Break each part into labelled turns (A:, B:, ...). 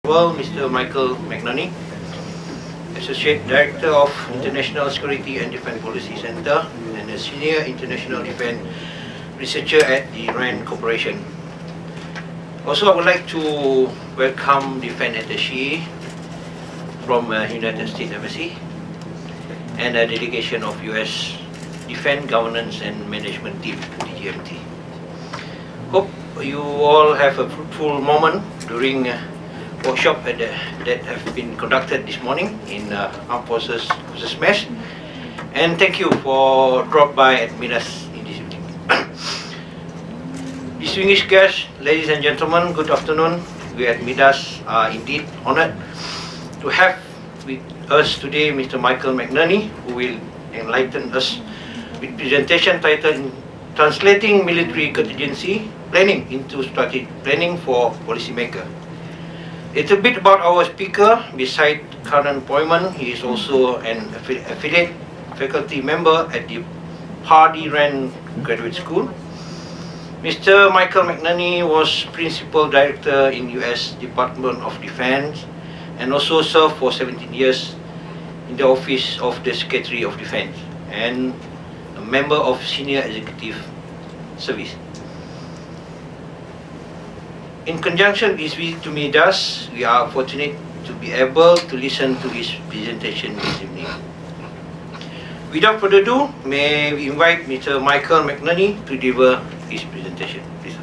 A: Well, Mr. Micheal Nerney, Associate Director of International Security and Defense Policy Center and a Senior International Defense Researcher at the RAND Corporation. Also, I would like to welcome Defense Attaché from United States Embassy and a delegation of US Defense Governance and Management Team, DGMT. Hope you all have a fruitful moment during workshop that have been conducted this morning in Armed Forces Mess, and thank you for drop by at MiDAS in this evening. Distinguished guests, ladies and gentlemen, good afternoon. We at MiDAS are indeed honored to have with us today Mr. Micheal Nerney, who will enlighten us with presentation titled Translating Military Contingency Planning into Strategic Planning for Policymaker. It's a bit about our speaker. Beside current employment, he is also an affiliate faculty member at the Hardy Rand Graduate School. Mr. Micheal Nerney was Principal Director in US Department of Defense and also served for 17 years in the Office of the Secretary of Defense and a member of Senior Executive Service. In conjunction with his visit to MiDAS, we are fortunate to be able to listen to his presentation this evening. Without further ado, may we invite Mr. Micheal Nerney to deliver his presentation, please.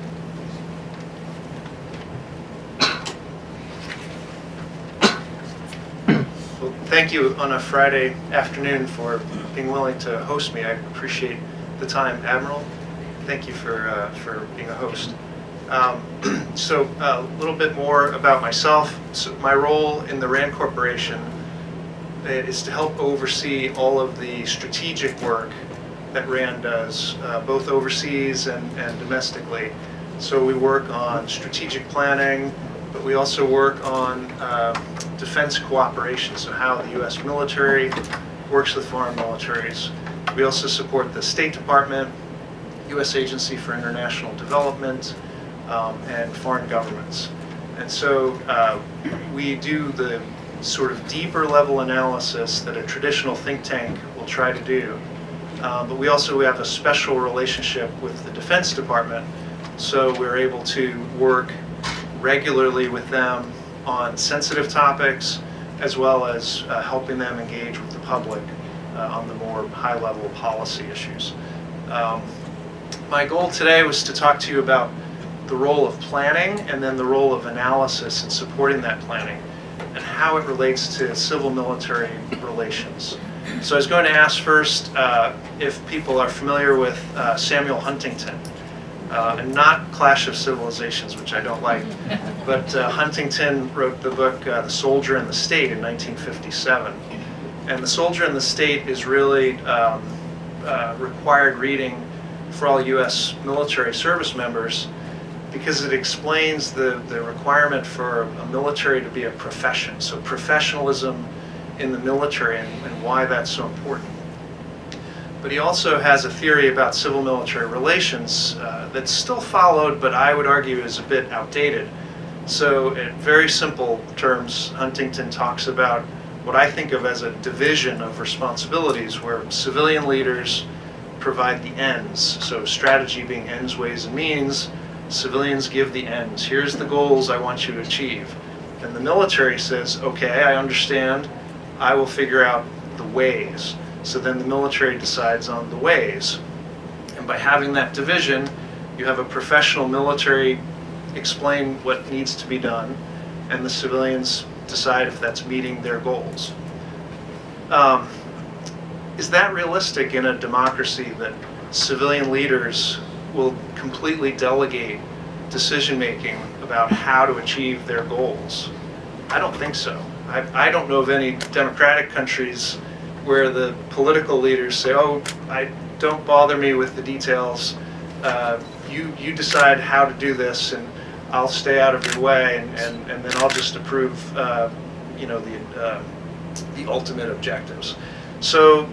B: Well, thank you on a Friday afternoon for being willing to host me. I appreciate the time, Admiral. Thank you for being a host. So a little bit more about myself. So my role in the RAND Corporation is to help oversee all of the strategic work that RAND does, both overseas and domestically. So we work on strategic planning, but we also work on defense cooperation, so how the US military works with foreign militaries. We also support the State Department, US Agency for International Development, and foreign governments. And so we do the sort of deeper level analysis that a traditional think tank will try to do. But we also have a special relationship with the Defense Department, so we're able to work regularly with them on sensitive topics, as well as helping them engage with the public on the more high-level policy issues. My goal today was to talk to you about the role of planning and then the role of analysis in supporting that planning and how it relates to civil-military relations. So I was going to ask first if people are familiar with Samuel Huntington, and not Clash of Civilizations, which I don't like, but Huntington wrote the book The Soldier and the State in 1957. And The Soldier and the State is really required reading for all US military service members, because it explains the requirement for a military to be a profession. So professionalism in the military and why that's so important. But he also has a theory about civil-military relations that's still followed, but I would argue is a bit outdated. So in very simple terms, Huntington talks about what I think of as a division of responsibilities, where civilian leaders provide the ends. So strategy being ends, ways, and means. Civilians give the ends. Here's the goals I want you to achieve. And the military says, okay, I understand. I will figure out the ways. So then the military decides on the ways. And by having that division, you have a professional military explain what needs to be done, and the civilians decide if that's meeting their goals. Is that realistic in a democracy, that civilian leaders will completely delegate decision-making about how to achieve their goals? I don't think so. I don't know of any democratic countries where the political leaders say, oh, don't bother me with the details. You decide how to do this, and I'll stay out of your way, and then I'll just approve you know, the ultimate objectives. So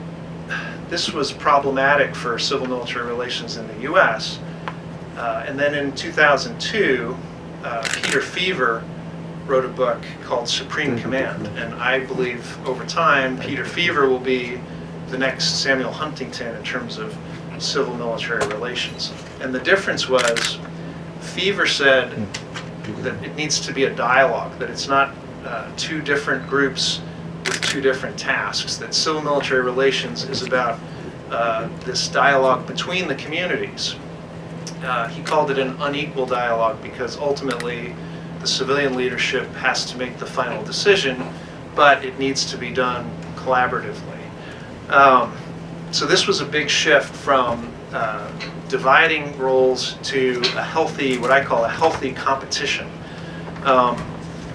B: this was problematic for civil-military relations in the US. And then in 2002, Peter Feaver wrote a book called Supreme Command, and I believe over time Peter Feaver will be the next Samuel Huntington in terms of civil-military relations. And the difference was, Feaver said that it needs to be a dialogue, that it's not two different groups with two different tasks, that civil-military relations is about this dialogue between the communities. He called it an unequal dialogue because ultimately the civilian leadership has to make the final decision, but it needs to be done collaboratively. So this was a big shift from dividing roles to a healthy, what I call a healthy competition.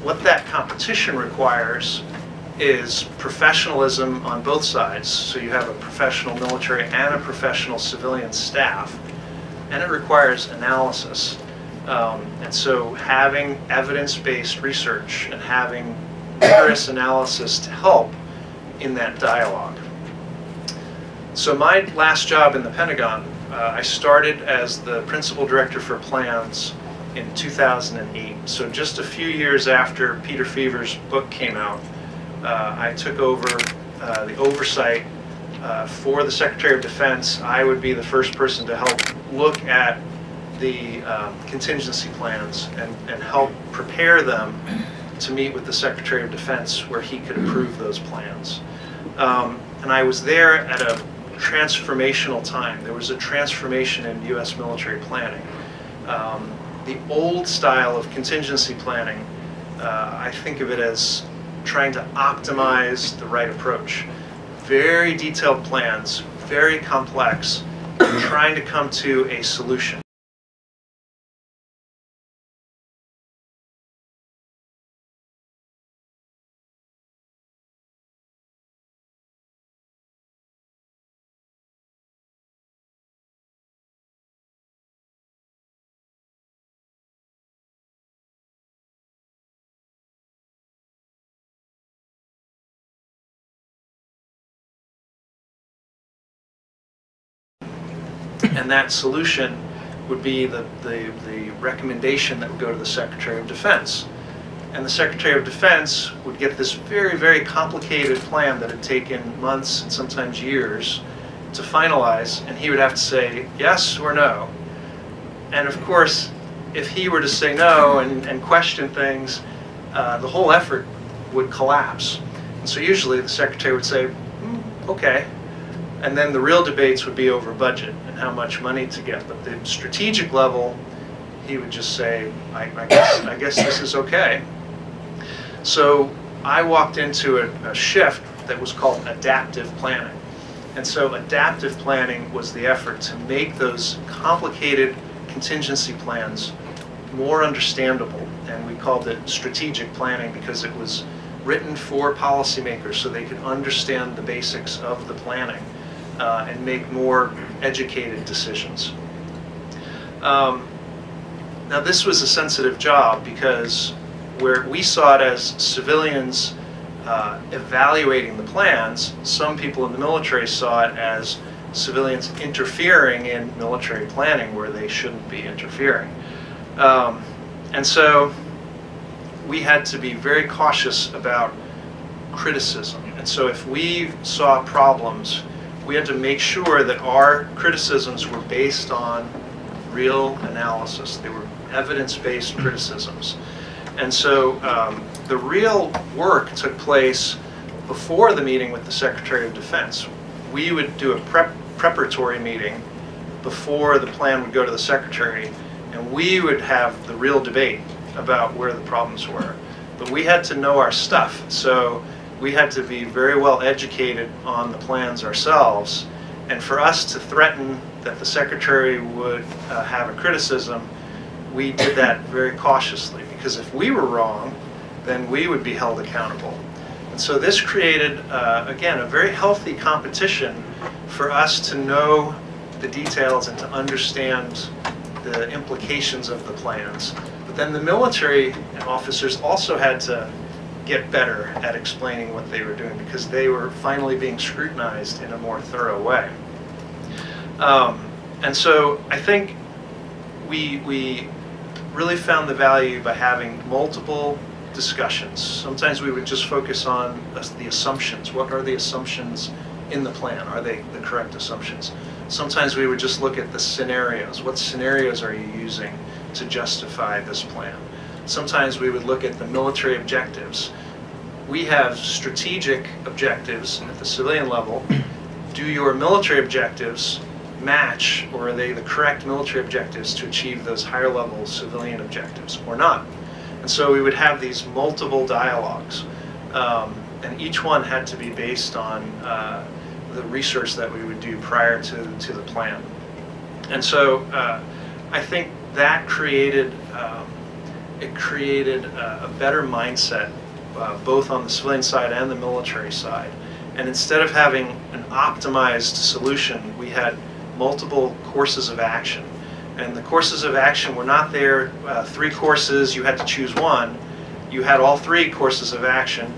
B: What that competition requires is professionalism on both sides. So you have a professional military and a professional civilian staff, and it requires analysis. And so having evidence-based research and having rigorous analysis to help in that dialogue. So my last job in the Pentagon, I started as the Principal Director for Plans in 2008. So just a few years after Peter Feaver's book came out, I took over the oversight for the Secretary of Defense. I would be the first person to help look at the contingency plans and help prepare them to meet with the Secretary of Defense where he could approve those plans. And I was there at a transformational time. There was a transformation in U.S. military planning. The old style of contingency planning, I think of it as trying to optimize the right approach. Very detailed plans, very complex, trying to come to a solution. And that solution would be the recommendation that would go to the Secretary of Defense. And the Secretary of Defense would get this very, very complicated plan that had taken months and sometimes years to finalize, and he would have to say yes or no. And of course, if he were to say no and question things, the whole effort would collapse. And so usually the Secretary would say, okay. And then the real debates would be over budget and how much money to get. But the strategic level, he would just say, I guess this is okay. So I walked into a shift that was called adaptive planning. And so adaptive planning was the effort to make those complicated contingency plans more understandable. And we called it strategic planning because it was written for policymakers so they could understand the basics of the planning. And make more educated decisions. Now this was a sensitive job because where we saw it as civilians evaluating the plans, some people in the military saw it as civilians interfering in military planning where they shouldn't be interfering. And so we had to be very cautious about criticism. And so if we saw problems, we had to make sure that our criticisms were based on real analysis. They were evidence-based criticisms. And so the real work took place before the meeting with the Secretary of Defense. We would do a preparatory meeting before the plan would go to the Secretary, and we would have the real debate about where the problems were. But we had to know our stuff. So we had to be very well educated on the plans ourselves, and for us to threaten that the Secretary would have a criticism, we did that very cautiously, because if we were wrong, then we would be held accountable. And so this created, again, a very healthy competition for us to know the details and to understand the implications of the plans. But then the military officers also had to get better at explaining what they were doing because they were finally being scrutinized in a more thorough way. And so I think we really found the value by having multiple discussions. Sometimes we would just focus on the assumptions. What are the assumptions in the plan? Are they the correct assumptions? Sometimes we would just look at the scenarios. What scenarios are you using to justify this plan? Sometimes we would look at the military objectives. We have strategic objectives at the civilian level. Do your military objectives match, or are they the correct military objectives to achieve those higher level civilian objectives or not? And so we would have these multiple dialogues, and each one had to be based on the research that we would do prior to the plan. And so I think that created a better mindset, both on the civilian side and the military side. And instead of having an optimized solution, we had multiple courses of action. And the courses of action were not there, 3 courses, you had to choose one. You had all 3 courses of action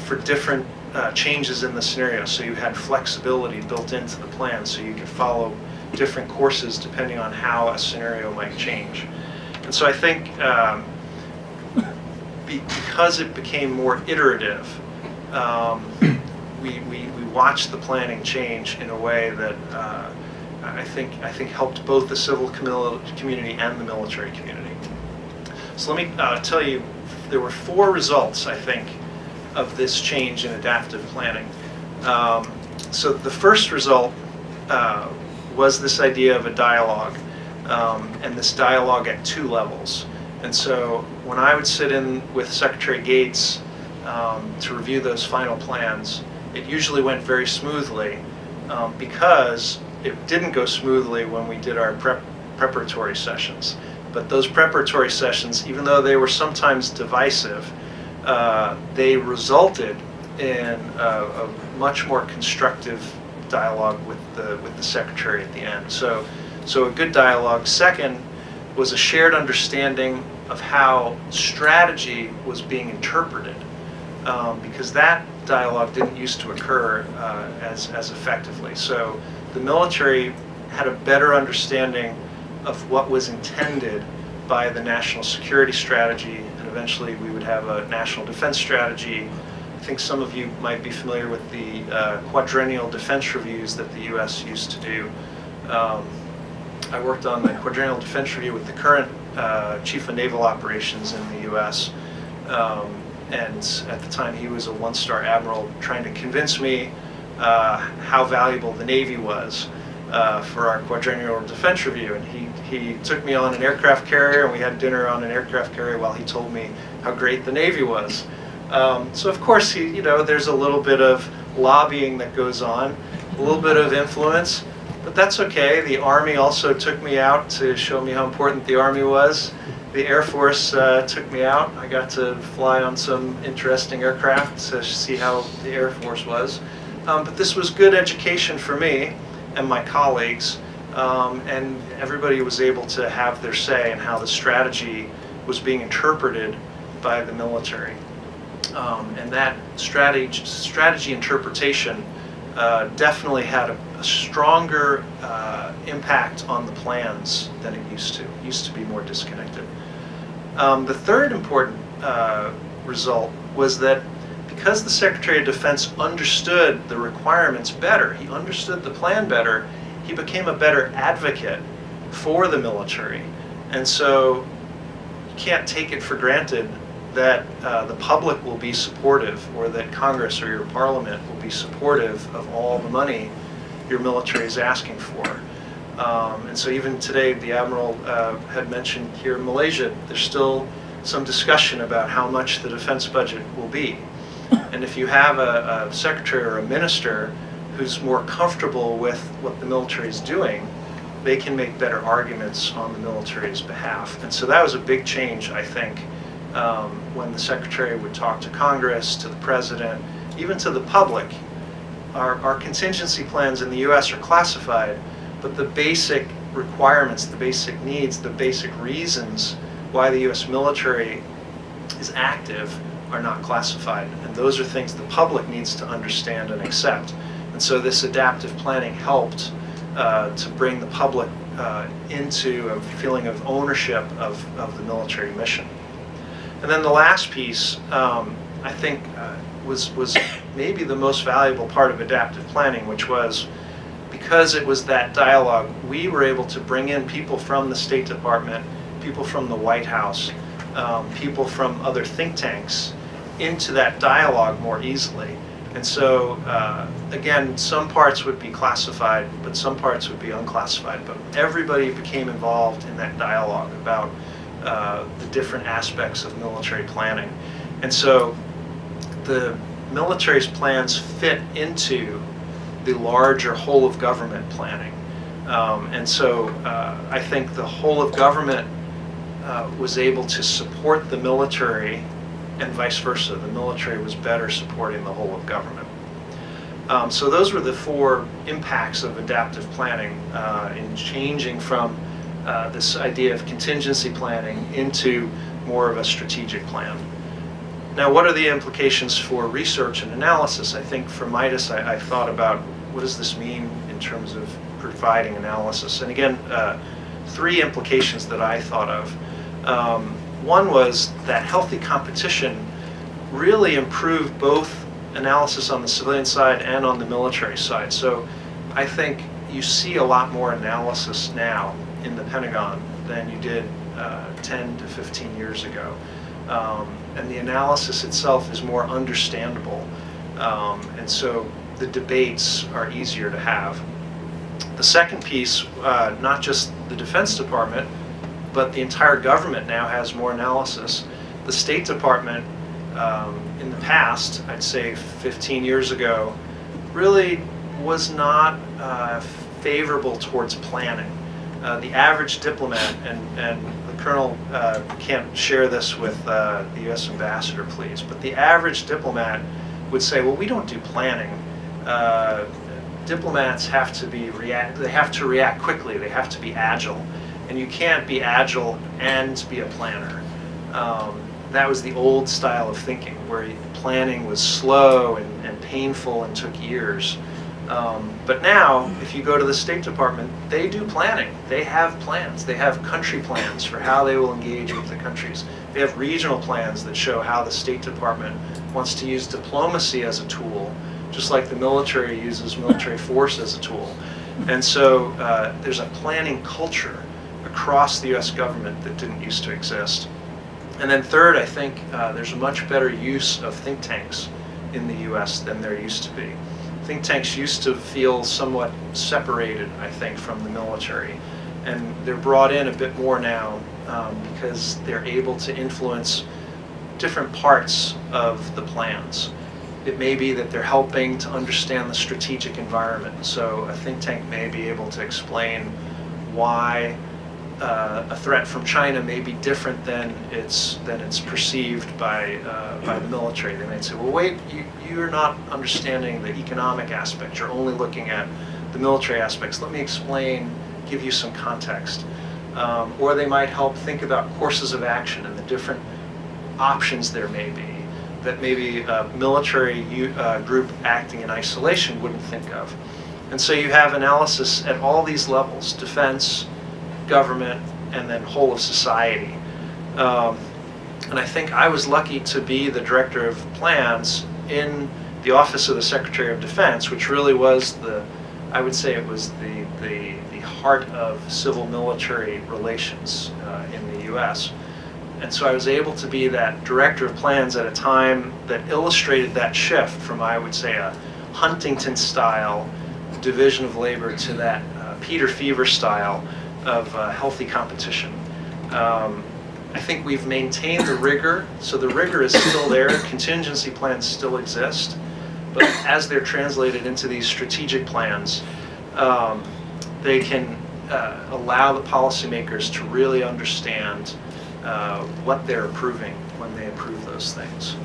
B: for different changes in the scenario. So you had flexibility built into the plan, so you could follow different courses depending on how a scenario might change. And so I think because it became more iterative, we watched the planning change in a way that I think helped both the civil community and the military community. So let me tell you, there were 4 results, I think, of this change in adaptive planning. So the first result was this idea of a dialogue, and this dialogue at 2 levels. And so when I would sit in with Secretary Gates to review those final plans, it usually went very smoothly, because it didn't go smoothly when we did our preparatory sessions. But those preparatory sessions, even though they were sometimes divisive, they resulted in a much more constructive dialogue with the Secretary at the end. So a good dialogue. Second was a shared understanding of how strategy was being interpreted, because that dialogue didn't used to occur as effectively. So the military had a better understanding of what was intended by the national security strategy, and eventually we would have a national defense strategy. I think some of you might be familiar with the quadrennial defense reviews that the U.S. used to do. I worked on the quadrennial defense review with the current Chief of Naval Operations in the U.S. And at the time he was a 1-star admiral, trying to convince me how valuable the Navy was for our quadrennial defense review. And he took me on an aircraft carrier, and we had dinner on an aircraft carrier while he told me how great the Navy was. So of course, there's a little bit of lobbying that goes on, a little bit of influence, but that's okay. The Army also took me out to show me how important the Army was. The Air Force took me out. I got to fly on some interesting aircraft to see how the Air Force was. But this was good education for me and my colleagues, and everybody was able to have their say in how the strategy was being interpreted by the military. And that strategy interpretation definitely had a stronger impact on the plans than it used to. It used to be more disconnected. The third important result was that because the Secretary of Defense understood the requirements better, he understood the plan better, he became a better advocate for the military. And so you can't take it for granted that the public will be supportive, or that Congress or your Parliament will be supportive of all the money your military is asking for. And so even today, the Admiral had mentioned here in Malaysia, there's still some discussion about how much the defense budget will be. And if you have a secretary or a minister who's more comfortable with what the military is doing, they can make better arguments on the military's behalf. And so that was a big change, I think, when the secretary would talk to Congress, to the president, even to the public. Our contingency plans in the US are classified, but the basic requirements, the basic needs, the basic reasons why the US military is active are not classified. And those are things the public needs to understand and accept. And so this adaptive planning helped to bring the public into a feeling of ownership of the military mission. And then the last piece, I think, was maybe the most valuable part of adaptive planning, which was, because it was that dialogue, we were able to bring in people from the State Department, people from the White House, people from other think tanks into that dialogue more easily. And so, again, some parts would be classified, but some parts would be unclassified. But everybody became involved in that dialogue about the different aspects of military planning. And so the military's plans fit into the larger whole of government planning. And so I think the whole of government was able to support the military, and vice versa. The military was better supporting the whole of government. So those were the 4 impacts of adaptive planning in changing from this idea of contingency planning into more of a strategic plan. Now, what are the implications for research and analysis? I think for MiDAS, I thought about what does this mean in terms of providing analysis. And again, 3 implications that I thought of. One was that healthy competition really improved both analysis on the civilian side and on the military side. So I think you see a lot more analysis now in the Pentagon than you did 10 to 15 years ago. And the analysis itself is more understandable. And so the debates are easier to have. The second piece, not just the Defense Department, but the entire government now has more analysis. The State Department, in the past, I'd say 15 years ago, really was not favorable towards planning. The average diplomat, and the Colonel can't share this with the U.S. Ambassador, please, but the average diplomat would say, well, we don't do planning. Diplomats have to they have to react quickly, they have to be agile. And you can't be agile and be a planner. That was the old style of thinking, where planning was slow and painful and took years. But now, if you go to the State Department, they do planning. They have plans. They have country plans for how they will engage with the countries. They have regional plans that show how the State Department wants to use diplomacy as a tool, just like the military uses military force as a tool. And so there's a planning culture across the U.S. government that didn't used to exist. And then third, I think there's a much better use of think tanks in the U.S. than there used to be. Think tanks used to feel somewhat separated, I think, from the military. And they're brought in a bit more now because they're able to influence different parts of the plans. It may be that they're helping to understand the strategic environment. So a think tank may be able to explain why a threat from China may be different than it's perceived by the military. They might say, well, wait, you're not understanding the economic aspect. You're only looking at the military aspects. Let me explain, give you some context. Or they might help think about courses of action and the different options there may be that maybe a military group acting in isolation wouldn't think of. And so you have analysis at all these levels: defense, government, and then whole of society. And I think I was lucky to be the director of plans in the Office of the Secretary of Defense, which really was I would say it was the heart of civil-military relations in the U.S. And so I was able to be that director of plans at a time that illustrated that shift from, I would say, a Huntington-style division of labor to that Peter Fever style of healthy competition. I think we've maintained the rigor, so the rigor is still there. Contingency plans still exist, but as they're translated into these strategic plans, they can allow the policymakers to really understand what they're approving when they approve those things.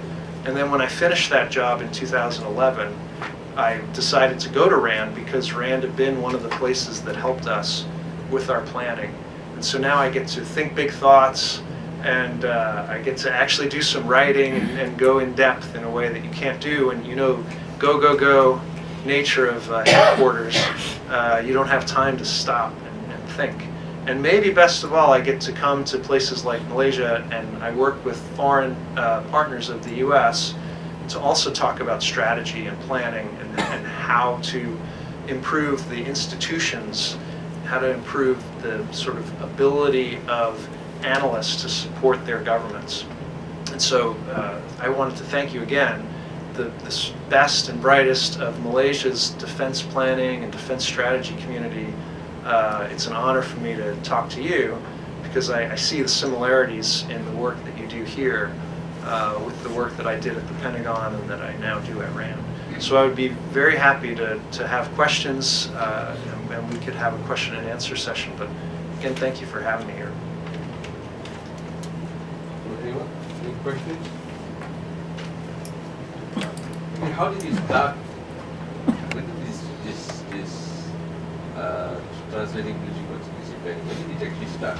B: And then when I finished that job in 2011, I decided to go to RAND because RAND had been one of the places that helped us with our planning. And so now I get to think big thoughts, and I get to actually do some writing and go in depth in a way that you can't do. And you know, go nature of headquarters, you don't have time to stop and think. And maybe best of all, I get to come to places like Malaysia, and I work with foreign partners of the US to also talk about strategy and planning and how to improve the institutions, how to improve the sort of ability of analysts to support their governments. And so I wanted to thank you again, the best and brightest of Malaysia's defense planning and defense strategy community. It's an honor for me to talk to you because I see the similarities in the work that you do here with the work that I did at the Pentagon and that I now do at RAND. So I would be very happy to have questions and we could have a question and answer session. But again, thank you for having me here.
C: Anyone? Any questions? I mean, how did you start with this translating military contingency planning? When did it actually start?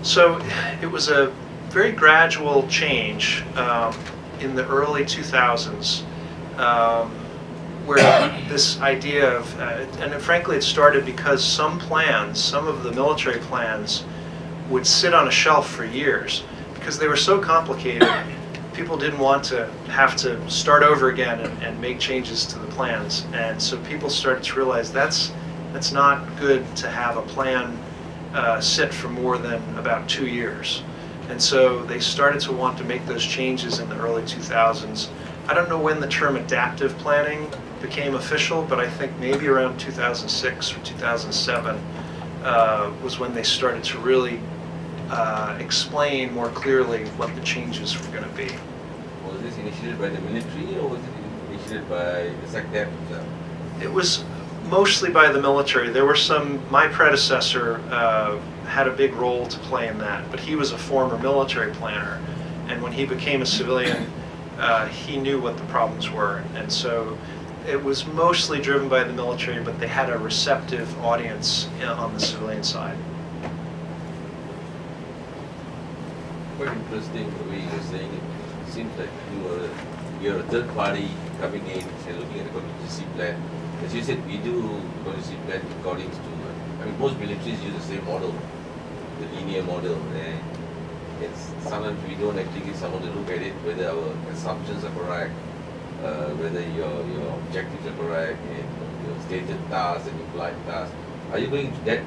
B: So it was a very gradual change in the early 2000s where this idea of, and frankly it started because some of the military plans would sit on a shelf for years because they were so complicated. People didn't want to have to start over again and make changes to the plans, and so people started to realize that's not good to have a plan sit for more than about 2 years. And so they started to want to make those changes in the early 2000s. I don't know when the term adaptive planning became official, but I think maybe around 2006 or 2007 was when they started to really explain more clearly what the changes were going to be.
C: Was this initiated by the military or was it initiated by the Secretary himself?
B: It was mostly by the military. There were my predecessor had a big role to play in that, but he was a former military planner, and when he became a civilian, he knew what the problems were, and so it was mostly driven by the military, but they had a receptive audience on the civilian side.
C: Quite interesting the way you're saying it. It seems like you're a third party coming in and looking at the contingency plan. As you said, we do contingency plan according to, I mean, most militaries use the same model, the linear model, and it's sometimes we don't actually get someone to look at it, whether our assumptions are correct, whether your objectives are correct, and your stated tasks and implied tasks. Are you going to that?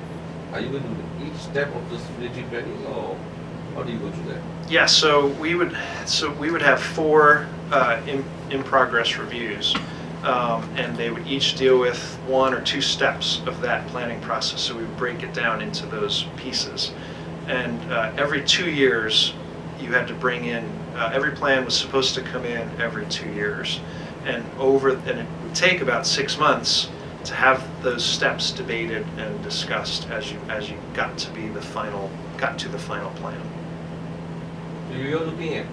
C: Are you going to do each step of this military planning, or how do you go through that?
B: Yeah, so we would have 4 in progress reviews, and they would each deal with 1 or 2 steps of that planning process. So we would break it down into those pieces, and every 2 years you had to bring in. Every plan was supposed to come in every 2 years, and it would take about 6 months to have those steps debated and discussed as you got to the final plan.
C: So you're looking at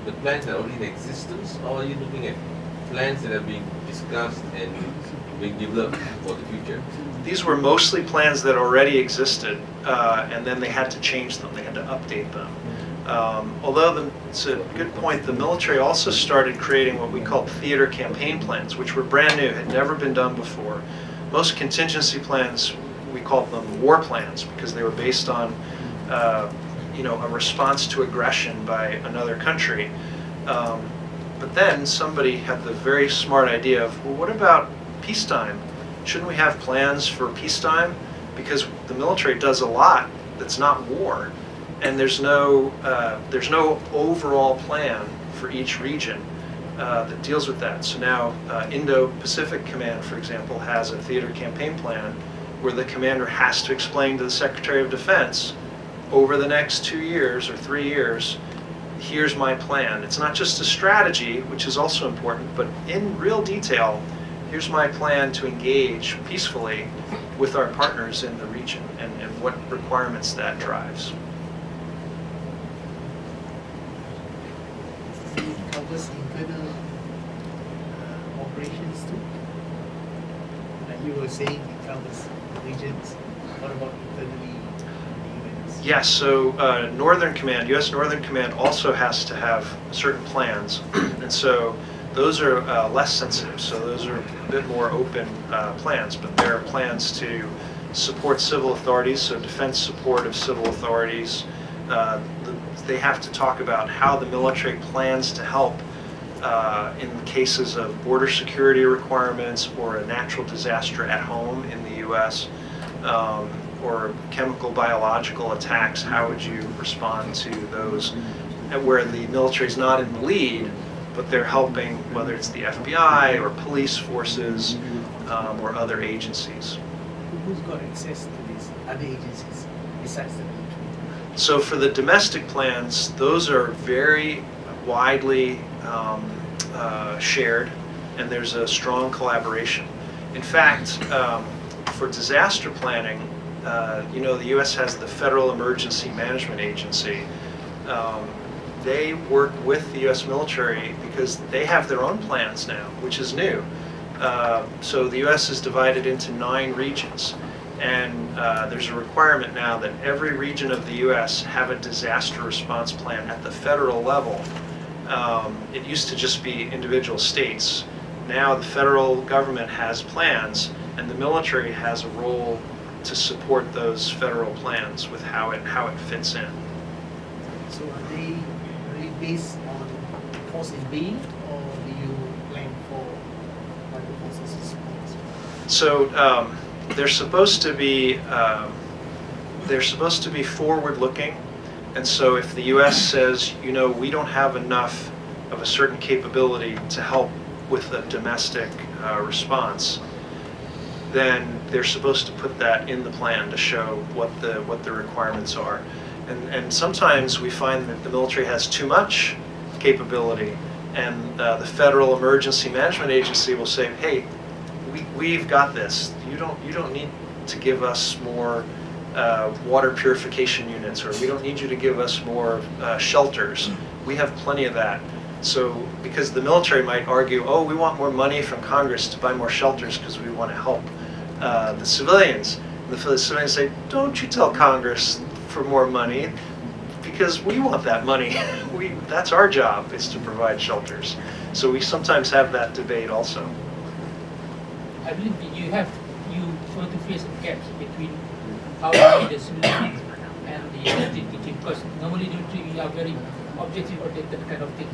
C: the plans that are already in existence, or are you looking at plans that are being discussed and being developed for the future?
B: These were mostly plans that already existed, and then they had to change them. They had to update them. Although it's a good point, the military also started creating what we called theater campaign plans, which were brand new, had never been done before. Most contingency plans, we called them war plans because they were based on a response to aggression by another country. But then somebody had the very smart idea of, well, what about peacetime? Shouldn't we have plans for peacetime? Because the military does a lot that's not war, and there's no overall plan for each region that deals with that. So now Indo-Pacific Command, for example, has a theater campaign plan where the commander has to explain to the Secretary of Defense, over the next 2 years or 3 years, here's my plan. It's not just a strategy, which is also important, but in real detail, here's my plan to engage peacefully with our partners in the region and what requirements that drives.
D: It covers internal operations too. And you were saying it covers regions. What about internally?
B: Yes, so Northern Command, U.S. Northern Command also has to have certain plans, and so those are less sensitive, so those are a bit more open plans, but there are plans to support civil authorities, so defense support of civil authorities. They have to talk about how the military plans to help in cases of border security requirements or a natural disaster at home in the U.S. Or chemical biological attacks. How would you respond to those where the military is not in the lead, but they're helping, whether it's the FBI or police forces or other agencies.
D: Who's got access to these other agencies besides the military?
B: So for the domestic plans, those are very widely shared, and there's a strong collaboration. In fact, for disaster planning, you know, the U.S. has the Federal Emergency Management Agency. They work with the U.S. military because they have their own plans now, which is new. So the U.S. is divided into 9 regions, and there's a requirement now that every region of the U.S. have a disaster response plan at the federal level. It used to just be individual states. Now the federal government has plans, and the military has a role to support those federal plans with how it fits in.
D: So are they based on force in being, or do you plan for what the forces is supposed to?
B: So they're supposed to be forward-looking, and so if the U.S. says, you know, we don't have enough of a certain capability to help with a domestic response, then they're supposed to put that in the plan to show what the requirements are. And sometimes we find that the military has too much capability, and the Federal Emergency Management Agency will say, hey, we've got this. You don't need to give us more water purification units, or we don't need you to give us more shelters. We have plenty of that. So because the military might argue, oh, we want more money from Congress to buy more shelters because we want to help the civilians. The civilians say, don't you tell Congress for more money, because we want that money. That's our job, is to provide shelters. So we sometimes have that debate also.
E: I believe you want to face a gap between how you the civilian and the military teaching, because normally the military are very objective oriented kind of thing.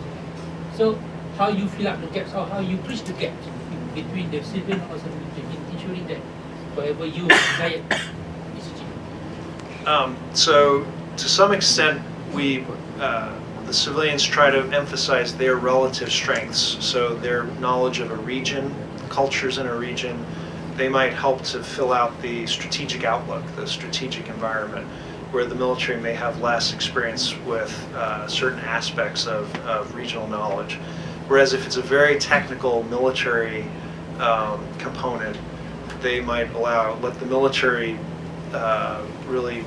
E: So how you fill up the gaps, or how you bridge the gaps between the civilian and the military in ensuring that whatever you desire is achieved?
B: So to some extent, the civilians try to emphasize their relative strengths. So their knowledge of a region, cultures in a region, they might help to fill out the strategic outlook, the strategic environment, where the military may have less experience with certain aspects of regional knowledge. Whereas if it's a very technical military component, they might let the military really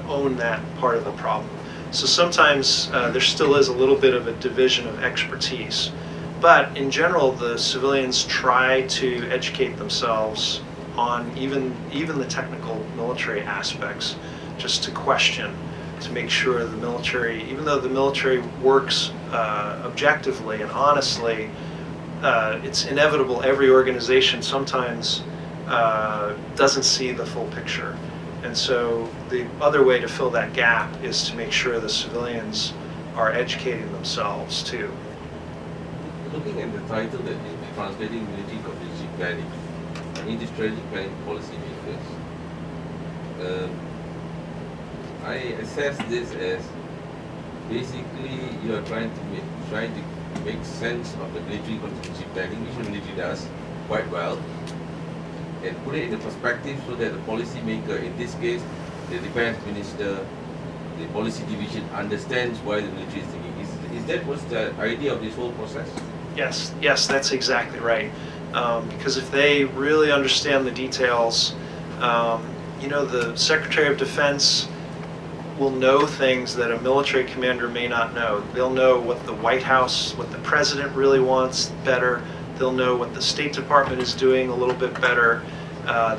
B: own that part of the problem. So sometimes there still is a little bit of a division of expertise. But in general, the civilians try to educate themselves on even the technical military aspects, just to question, to make sure the military, even though the military works objectively and honestly, it's inevitable every organization sometimes doesn't see the full picture. And so the other way to fill that gap is to make sure the civilians are educating themselves too.
C: Looking at the title that is translating military contingency planning into strategic planning policy makers, I assess this as basically you are trying to make sense of the military contingency planning, which the military does quite well, and put it in the perspective so that the policy maker, in this case the defense minister, the policy division, understands why the military is thinking. Is that what's the idea of this whole process?
B: Yes, that's exactly right. Because if they really understand the details, you know, the Secretary of Defense will know things that a military commander may not know. They'll know what the White House, what the President really wants better. They'll know what the State Department is doing a little bit better.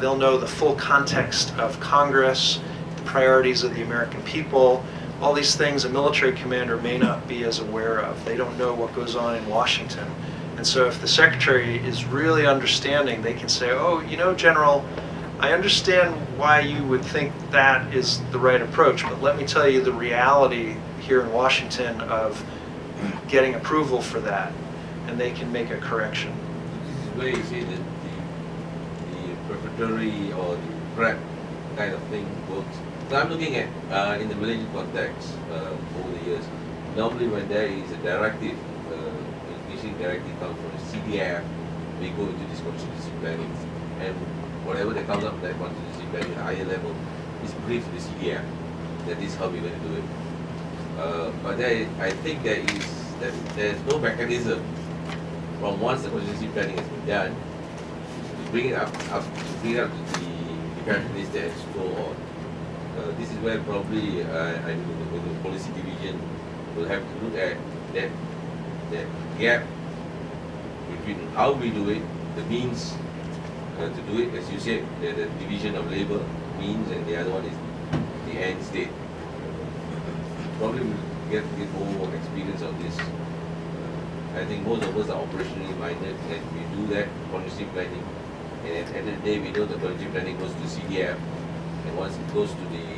B: They'll know the full context of Congress, the priorities of the American people. All these things a military commander may not be as aware of. They don't know what goes on in Washington. And so if the Secretary is really understanding, they can say, oh, you know, General, I understand why you would think that is the right approach, but let me tell you the reality here in Washington of getting approval for that, and they can make a correction.
C: This is where you say that the preparatory or the prep kind of thing works. So I'm looking at, in the Malaysian context, over the years, normally when there is a directive, initial directive comes from the CDF, we go into this contingency planning, and whatever that comes up with that contingency planning at a higher level is briefed to the CDF that this is how we're going to do it. But I think there's no mechanism from once the contingency planning has been done to bring it up to the preparedness that is go on. This is where probably the policy division will have to look at that gap between how we do it, the means to do it, as you said, the division of labor means, and the other one is the end state. Probably we'll get more experience on this. I think most of us are operationally minded, and we do that contingency planning. And at the end of the day, we know the contingency planning goes to CDF, and once it goes to the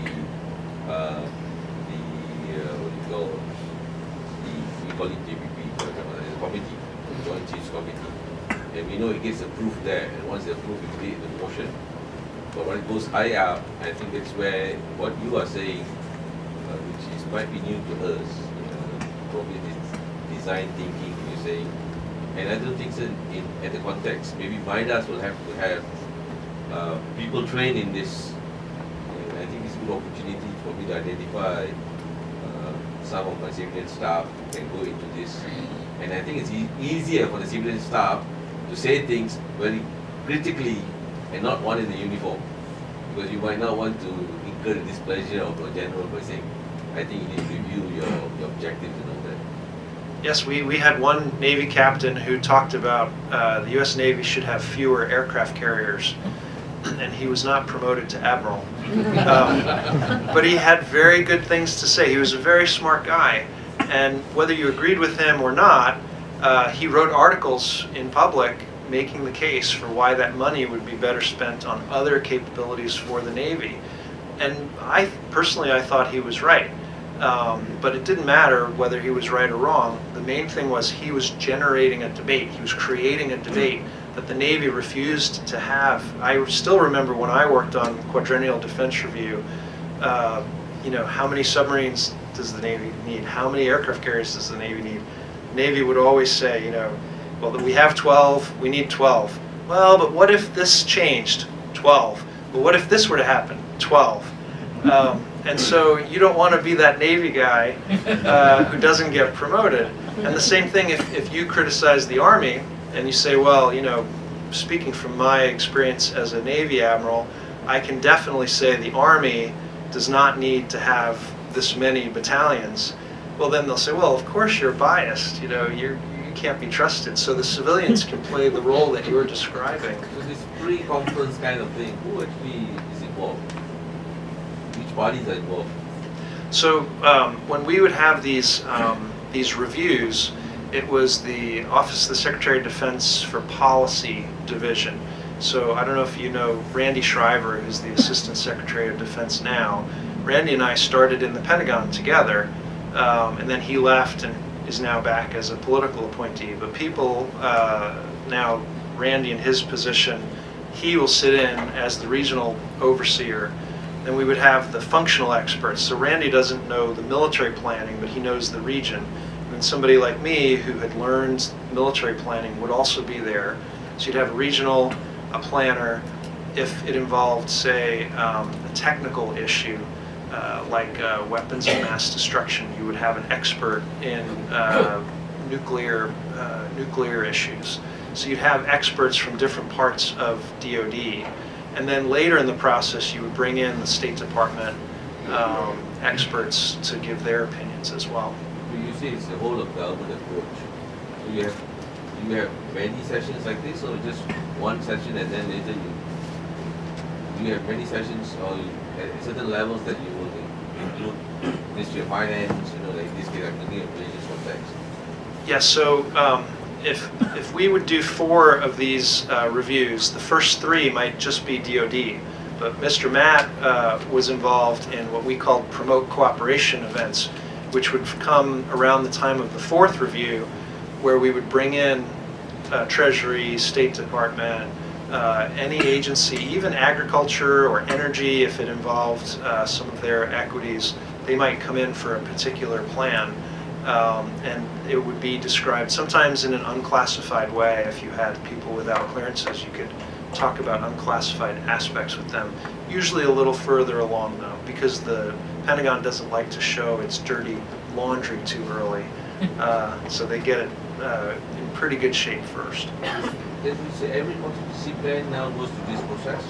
C: what do you call, we call it JPP, the committee, the Joint Chiefs Committee, and we know it gets approved there. And once it's approved, we create the motion. But when it goes high up, I think that's where what you are saying, which is might be new to us, probably this design thinking you're saying. And I don't think so at the context. Maybe MiDAS will have to have people trained in this. I think it's a good opportunity for me to identify some of my civilian staff who can go into this. And I think it's easier for the civilian staff to say things very critically and not one in the uniform. Because you might not want to incur the displeasure of a general by saying, I think you need to review your objectives and all that.
B: Yes, we had one Navy captain who talked about the U.S. Navy should have fewer aircraft carriers, and he was not promoted to admiral. But he had very good things to say. He was a very smart guy, and whether you agreed with him or not, he wrote articles in public making the case for why that money would be better spent on other capabilities for the Navy. And I thought he was right. But it didn't matter whether he was right or wrong. The main thing was he was generating a debate. He was creating a debate that the Navy refused to have. I still remember when I worked on Quadrennial Defense Review, how many submarines does the Navy need? How many aircraft carriers does the Navy need? The Navy would always say, well, we have 12, we need 12. Well, but what if this changed? 12. But what if this were to happen? 12. And so you don't want to be that Navy guy who doesn't get promoted. And the same thing if you criticize the Army and you say, well, speaking from my experience as a Navy admiral, I can definitely say the Army does not need to have this many battalions. Well, then they'll say, well, of course you're biased. You can't be trusted. So the civilians can play the role that you're describing.
C: So this pre-conference kind of thing, who actually is involved? Which parties are involved?
B: So when we would have these reviews, it was the Office of the Secretary of Defense for Policy Division. So I don't know if you know Randy Shriver, who's the Assistant Secretary of Defense now. Randy and I started in the Pentagon together, and then he left and is now back as a political appointee. But people now, Randy in his position, he will sit in as the regional overseer. Then we would have the functional experts. So Randy doesn't know the military planning, but he knows the region. And then somebody like me who had learned military planning would also be there. So you'd have a regional, a planner. If it involved, say, a technical issue, like weapons of mass destruction, you would have an expert in nuclear issues. So you'd have experts from different parts of DoD. And then later in the process, you would bring in the State Department experts to give their opinions as well.
C: You say it's the whole of government approach. So you have many sessions like this, or just one session and then later you have many sessions, or at certain levels that you will include Ministry of Finance, like this case I'm looking at religious context.
B: Yes, so if we would do 4 of these reviews, the first 3 might just be DoD. But Mr. Matt was involved in what we called promote cooperation events, which would come around the time of the 4th review, where we would bring in Treasury, State Department, any agency, even agriculture or energy, if it involved some of their equities, they might come in for a particular plan. And it would be described sometimes in an unclassified way. If you had people without clearances, you could talk about unclassified aspects with them, usually a little further along though, because the Pentagon doesn't like to show its dirty laundry too early. So they get it in pretty good shape first.
C: Did we say every contingency plan now goes through this process?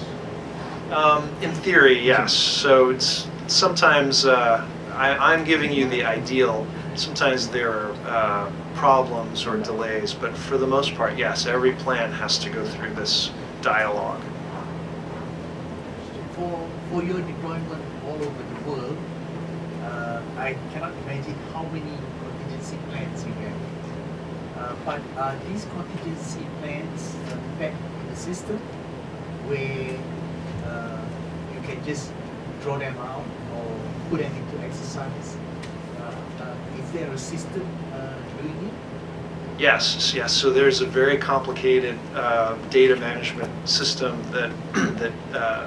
B: In theory, yes. So it's sometimes I'm giving you the ideal. Sometimes there are problems or delays, but for the most part, yes, every plan has to go through this dialogue.
D: For your deployment all over the world, I cannot imagine how many contingency plans you have. But are these contingency plans back in the system where you can just draw them out or put them into exercise? Is there a system doing it?
B: Yes, yes. So there's a very complicated data management system that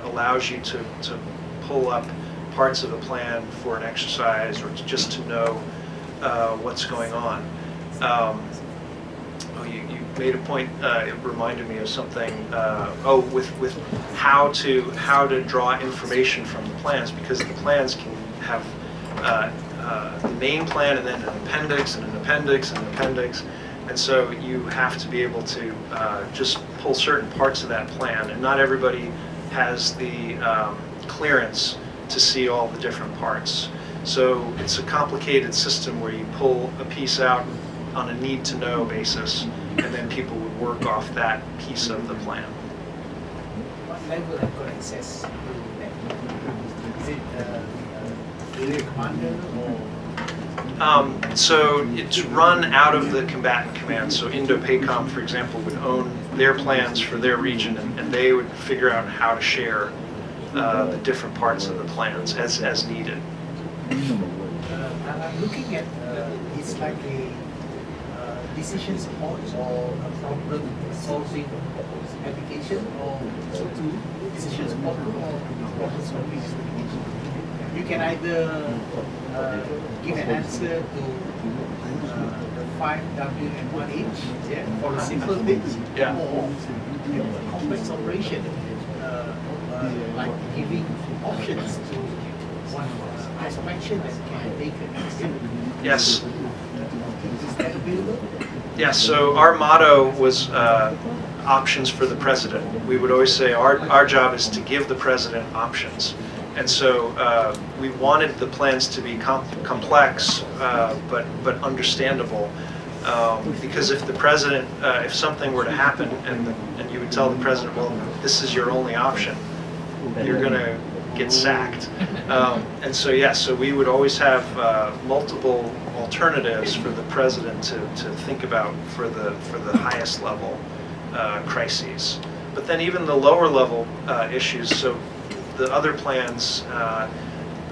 B: allows you to pull up parts of a plan for an exercise or just to know what's going on. You made a point. It reminded me of something. With how to draw information from the plans, because the plans can have the main plan and then an appendix and an appendix and an appendix. And so you have to be able to just pull certain parts of that plan, and not everybody has the clearance to see all the different parts. So it's a complicated system where you pull a piece out on a need-to-know basis, and then people would work off that piece of the plan.
D: What level have got access to that? Is it area commander or?
B: So it's run out of the combatant command. So Indo-PACOM, for example, would own their plans for their region, and they would figure out how to share the different parts of the plans as needed.
D: I'm looking at it's like a decision support or a problem solving application, or so to decision support or problem solving application. You can either give an answer to the 5W and 1H for a simple bit, or a complex operation, like giving options to one course of action that can take an action.
B: Yes.
D: Is that available?
B: Yes, so our motto was options for the president. We would always say our job is to give the president options. And so we wanted the plans to be complex, but understandable. Because if the president, if something were to happen, and you would tell the president, well, this is your only option, you're going to get sacked. And so yes, so we would always have multiple alternatives for the president to think about for the highest level crises. But then even the lower level issues. So the other plans,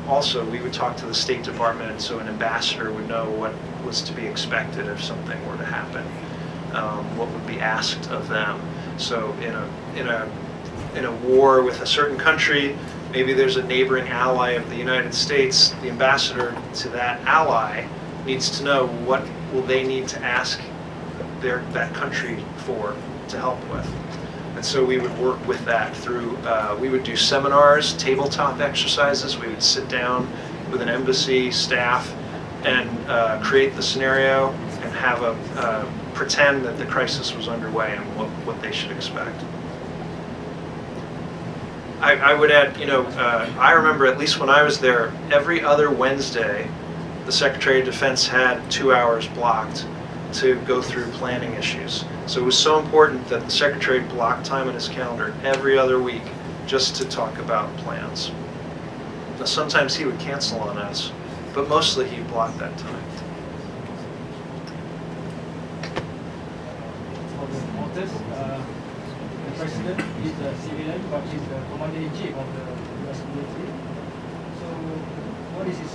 B: also we would talk to the State Department, so an ambassador would know what was to be expected if something were to happen, what would be asked of them. So in a war with a certain country, maybe there's a neighboring ally of the United States. The ambassador to that ally needs to know what will they need to ask that country for to help with. And so we would work with that through, we would do seminars, tabletop exercises. We would sit down with an embassy staff and create the scenario and have pretend that the crisis was underway and what they should expect. I would add, I remember at least when I was there, every other Wednesday, the Secretary of Defense had 2 hours blocked to go through planning issues. So it was so important that the Secretary blocked time in his calendar every other week just to talk about plans. Now sometimes he would cancel on us, but mostly he blocked that time.
F: sectors. The president is the civilian, but he's the commander-in-chief of the US military. So what is his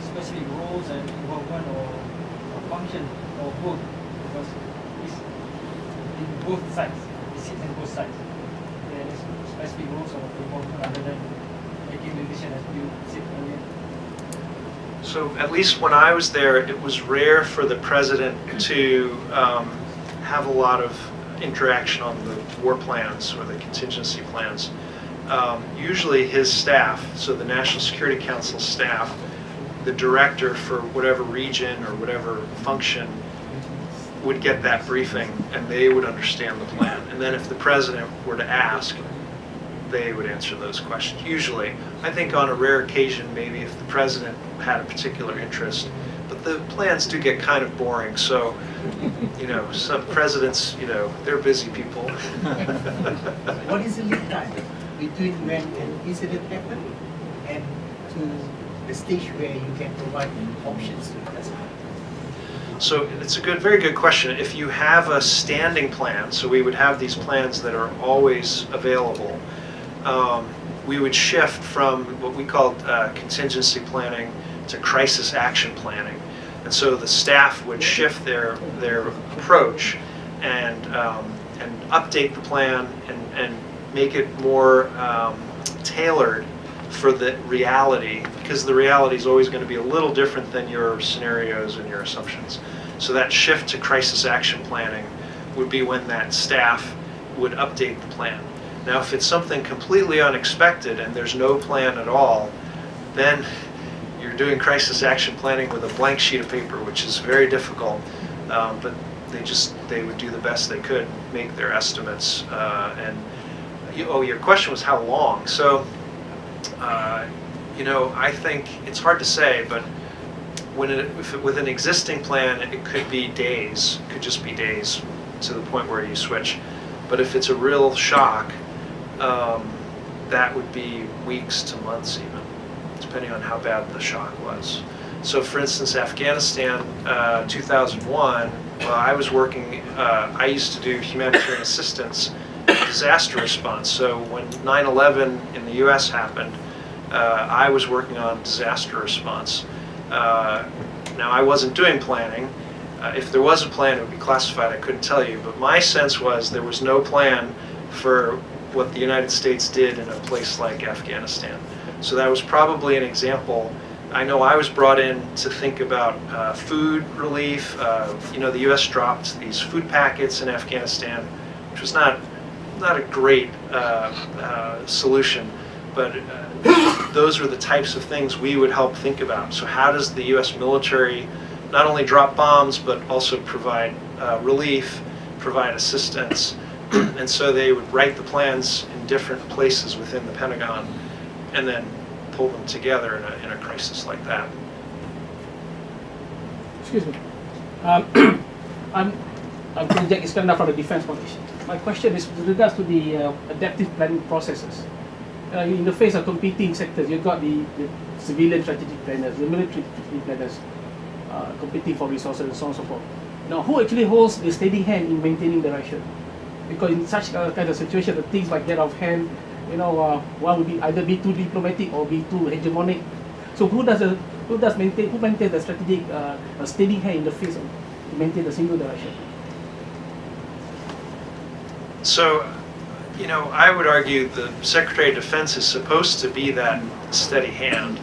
F: specific roles and involvement or function or both? Because he's in both sides, he sits in both sides. There is specific roles of involvement other than making the decision as you said earlier.
B: So at least when I was there, it was rare for the president to have a lot of interaction on the war plans or the contingency plans. Usually his staff, so the National Security Council staff, the director for whatever region or whatever function would get that briefing and they would understand the plan. And then if the president were to ask, they would answer those questions. Usually, I think on a rare occasion, maybe if the president had a particular interest, but the plans do get kind of boring. So, you know, some presidents, you know, they're busy people.
D: What is the lead time between when an incident happens and to the stage where you can provide options to the president?
B: So it's a very good question. If you have a standing plan, so we would have these plans that are always available, we would shift from what we called contingency planning to crisis action planning. And so the staff would shift their approach and update the plan and make it more tailored for the reality, because the reality is always going to be a little different than your scenarios and your assumptions. So that shift to crisis action planning would be when that staff would update the plan. Now if it's something completely unexpected and there's no plan at all, then you're doing crisis action planning with a blank sheet of paper, which is very difficult, but they would do the best they could, make their estimates. Your question was how long. So you know, I think it's hard to say, but with an existing plan, it could be days, it could just be days to the point where you switch. But if it's a real shock, that would be weeks to months even, depending on how bad the shock was. So for instance, Afghanistan, 2001, I was working, I used to do humanitarian assistance, disaster response. So when 9/11 in the US happened, I was working on disaster response. Now I wasn't doing planning. If there was a plan, it would be classified, I couldn't tell you. But my sense was there was no plan for what the United States did in a place like Afghanistan. So that was probably an example. I know I was brought in to think about food relief. You know, the US dropped these food packets in Afghanistan, which was not a great solution, but those are the types of things we would help think about. So how does the US military not only drop bombs, but also provide relief, provide assistance? And so they would write the plans in different places within the Pentagon and then pull them together in a crisis like that.
E: Excuse me. I'm Jack Iskandar from the Defense College. My question is with regards to the adaptive planning processes. In the face of competing sectors, you've got the civilian strategic planners, the military strategic planners competing for resources and so on and so forth. Now, who actually holds the steady hand in maintaining direction? Because in such kind of situation, the things might get out of hand. You know, one would be either be too diplomatic or be too hegemonic. So who maintains the strategic steady hand in the face of to maintain the single direction?
B: So, you know, I would argue the Secretary of Defense is supposed to be that steady hand.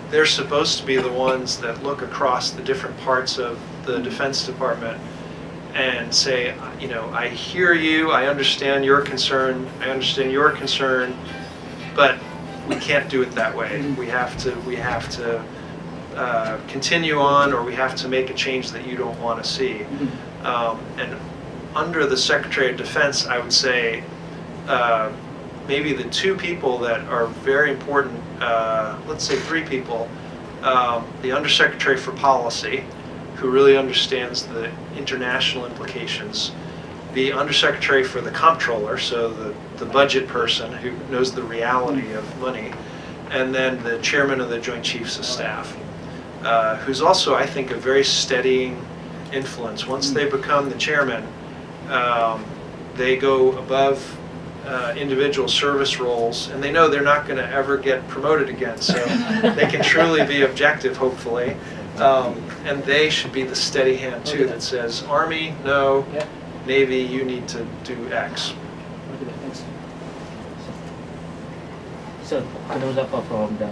B: They're supposed to be the ones that look across the different parts of the Defense Department and say, you know, I hear you, I understand your concern, but we can't do it that way. We have to continue on, or we have to make a change that you don't want to see. And under the Secretary of Defense, I would say maybe the two people that are very important, let's say three people, the Undersecretary for Policy, who really understands the international implications, the Undersecretary for the Comptroller, so the budget person who knows the reality of money, and then the Chairman of the Joint Chiefs of Staff, who's also, I think, a very steadying influence. Once they become the chairman, They go above individual service roles, and they know they're not going to ever get promoted again, so they can truly be objective, hopefully. And they should be the steady hand too that says, Army, no,
E: Yeah.
B: Navy, you need to do X.
E: Okay, thanks.
G: So, from the,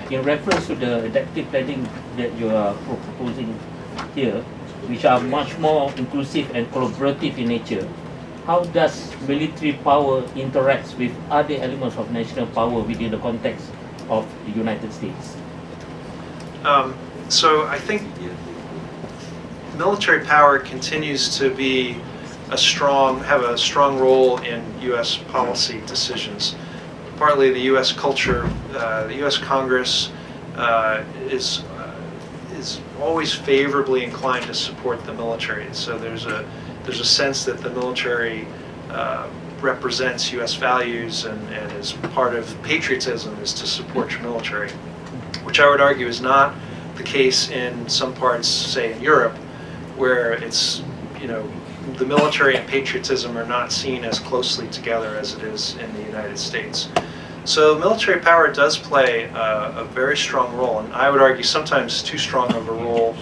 G: in reference to the adaptive planning that you are proposing here, which are much more inclusive and collaborative in nature, how does military power interacts with other elements of national power within the context of the United States?
B: So I think military power continues to be have a strong role in U.S. policy decisions. Partly the U.S. culture, the U.S. Congress is always favorably inclined to support the military. So there's a sense that the military represents U.S. values and is part of patriotism is to support your military, which I would argue is not the case in some parts, say in Europe, where it's, the military and patriotism are not seen as closely together as it is in the United States. So military power does play a very strong role, and I would argue sometimes too strong of a role.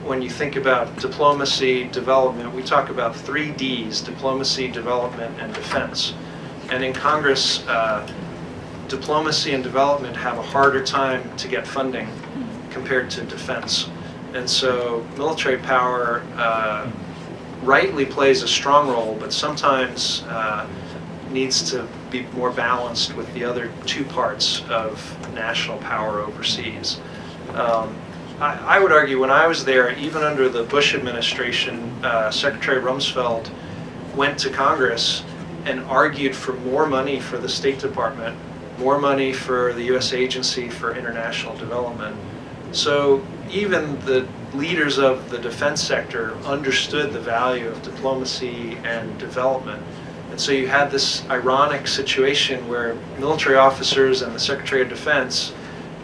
B: When you think about diplomacy, development, we talk about 3 Ds, diplomacy, development, and defense. And in Congress, diplomacy and development have a harder time to get funding compared to defense. And so military power rightly plays a strong role, but sometimes needs to be more balanced with the other 2 parts of national power overseas. I would argue when I was there, even under the Bush administration, Secretary Rumsfeld went to Congress and argued for more money for the State Department, more money for the U.S. Agency for International Development. So even the leaders of the defense sector understood the value of diplomacy and development. And so you had this ironic situation where military officers and the Secretary of Defense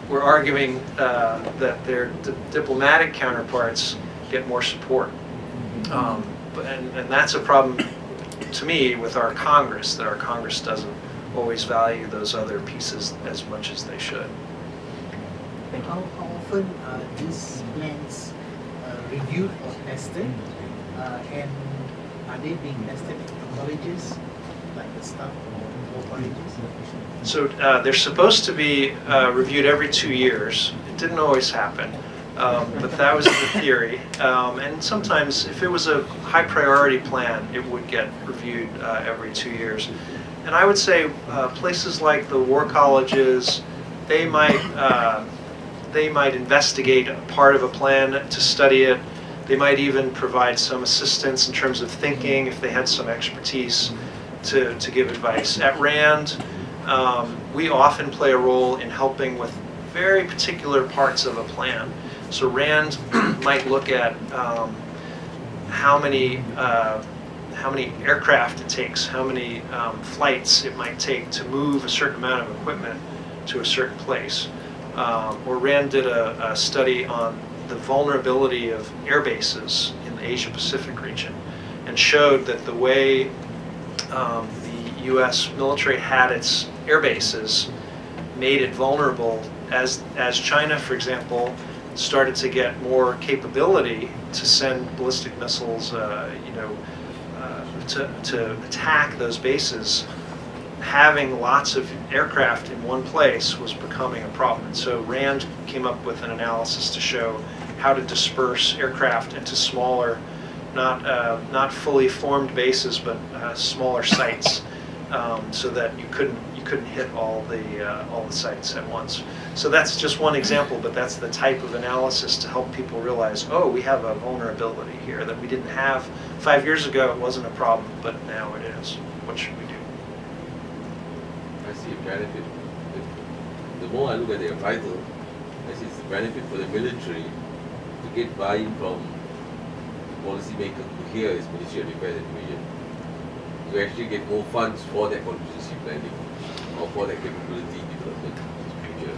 B: were arguing that their diplomatic counterparts get more support. And that's a problem, to me, with our Congress, that our Congress doesn't always value those other pieces as much as they should.
D: How often are these plans reviewed or tested? And are they being tested in colleges, like the staff or colleges?
B: So they're supposed to be reviewed every 2 years. It didn't always happen, but that was the theory. And sometimes, if it was a high priority plan, it would get reviewed every 2 years. And I would say places like the war colleges, they might investigate a part of a plan to study it. They might even provide some assistance in terms of thinking if they had some expertise to give advice. At RAND, we often play a role in helping with very particular parts of a plan. So RAND might look at how many aircraft it takes, how many flights it might take to move a certain amount of equipment to a certain place. Or RAND did a study on the vulnerability of air bases in the Asia-Pacific region and showed that the way the U.S. military had its air bases made it vulnerable as China, for example, started to get more capability to send ballistic missiles, to attack those bases. Having lots of aircraft in one place was becoming a problem. And so RAND came up with an analysis to show how to disperse aircraft into smaller, not fully formed bases, but smaller sites, so that you couldn't hit all the sites at once. So that's just one example, but that's the type of analysis to help people realize, oh, we have a vulnerability here that we didn't have 5 years ago. It wasn't a problem, but now it is. What should we do?
C: I see a benefit. The more I look at the title, I see it's a benefit for the military to get buy-in from policymakers who hear is Ministry of Defense and Division, to actually get more funds for that contingency planning or for that capability development in the future.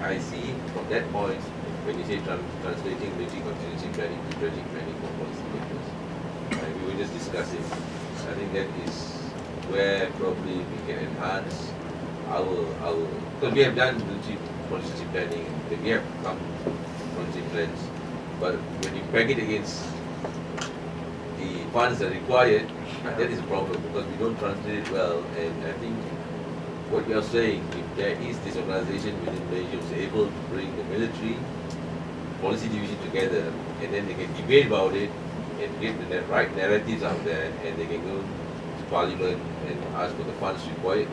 C: I see from that point, when you say translating military contingency planning to strategic planning for policymakers, we will we're just discussing. I think that is where probably we can enhance our because we have done military contingency planning, we have some contingency plans, but when you peg it against the funds that are required, that is a problem because we don't translate it well. And I think what you are saying, if there is this organization within Malaysia who is able to bring the military policy division together, and then they can debate about it and get the right narratives out there, and they can go to Parliament and ask for the funds required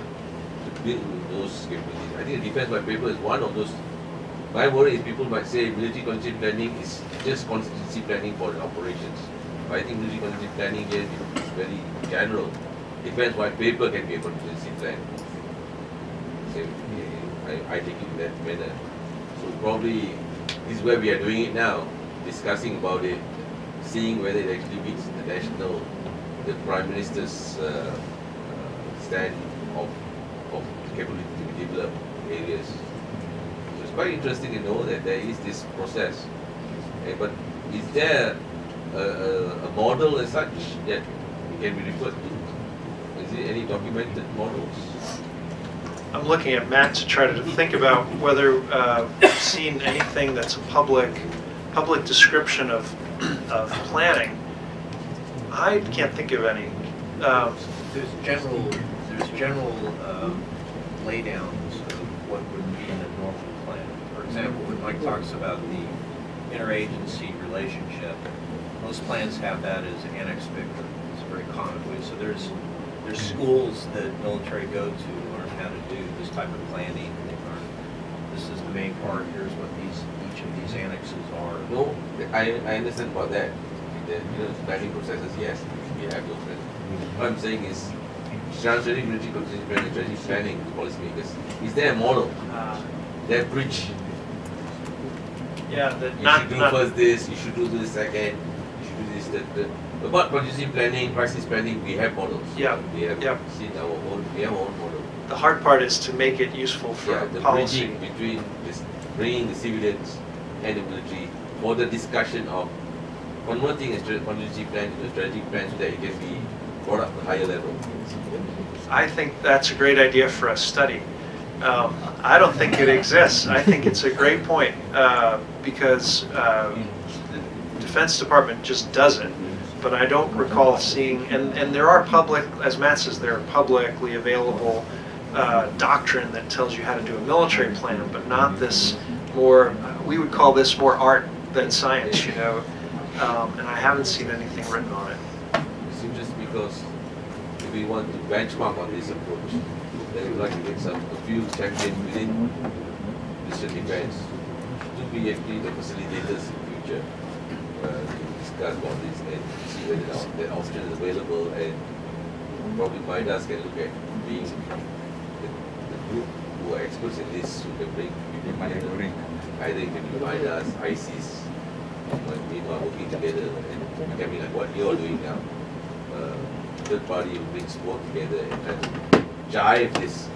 C: to build those capabilities. I think the defense white paper is one of those. My worry is people might say military contingency planning is just contingency planning for the operations. But I think military contingency planning here is very general. Defense white paper can be a contingency plan. So, I take it in that manner. So probably this is where we are doing it now, discussing about it, seeing whether it actually meets the Prime Minister's stand of capability to develop areas. So it's quite interesting to know that there is this process. But is there a model as such that can be referred to? Is there any documented models?
B: I'm looking at Matt to try to think about whether we've seen anything that's a public description of planning. I can't think of any.
H: There's general laydowns of what would be in a normal plan. For example, when Mike talks about the interagency relationship, most plans have that as Annex Victor. It's a very common way. So there's schools that military go to learn how to do this type of planning. They learn this is the main part. Here's what each of these annexes are.
C: No, I understand about that. The planning processes, yes, we have those plans. What I'm saying is, translating military contingency planning, strategic planning to policymakers. Is there a model? That bridge.
B: Yeah, that
C: you should do first this, you should do this second, you should do this, that. About contingency planning, crisis planning, we have models.
B: Yeah.
C: We have seen we have our own model.
B: The hard part is to make it useful for
C: the
B: policy.
C: bridging between this, bringing the civilians and the military for the discussion of converting a contingency plan into a strategic plan so that it can be brought up to a higher level.
B: I think that's a great idea for a study. I don't think it exists. I think it's a great point because the Defense Department just does it. But I don't recall seeing, and there are public, as Matt says, there are publicly available doctrine that tells you how to do a military plan, but not this more, we would call this more art than science, you know, and I haven't seen anything written on it.
C: It's interesting because if we want to benchmark on this approach, then we'd like to get a few champions within district defense to be actually the facilitators in the future to discuss about this and see whether that option is available, and probably MiDAS can look at being the group who are experts in this, who can bring people together. Either it can be MiDAS, ISIS, people are working together and becoming like what you're doing now. Third party who brings both together and try to jive this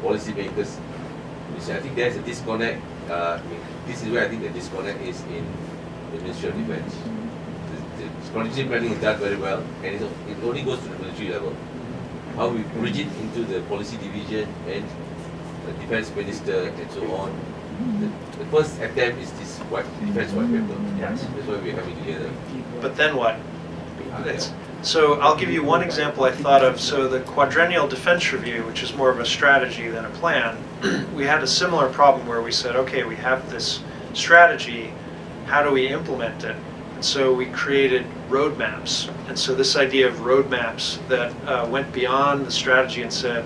C: policymakers. I think there's a disconnect. This is where I think the disconnect is in the Ministry of Defense. The contingency planning is done very well, and it only goes to the military level. How we bridge it into the policy division and the defense minister and so on. The first attempt is this defense white paper.
B: Yes.
C: That's why we're coming together.
B: But then what? So I'll give you one example I thought of. So the Quadrennial Defense Review, which is more of a strategy than a plan, we had a similar problem where we said, okay, we have this strategy, how do we implement it? And so we created roadmaps. And so this idea of roadmaps that went beyond the strategy and said,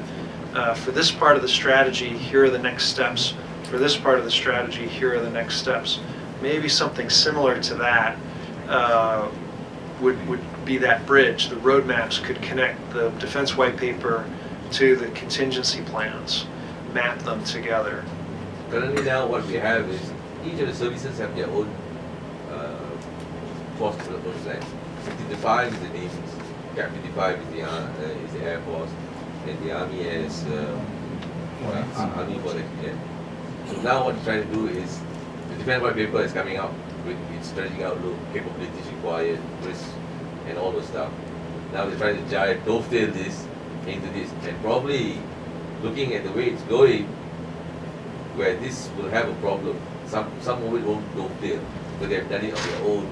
B: for this part of the strategy, here are the next steps. For this part of the strategy, here are the next steps. Maybe something similar to that would be that bridge. The roadmaps could connect the defense white paper to the contingency plans, map them together.
C: Currently now what we have is each of the services have their own force development plan. 55 is the Navy, Cap 55 is the Air Force, and the Army has Army for the So now what we're trying to do is, the defense white paper is coming out with its strategic outlook, capabilities required, risk, and all those stuff. Now they're trying to dovetail this into this, and probably looking at the way it's going, where this will have a problem. Some of it won't dovetail, but they've done it on their own.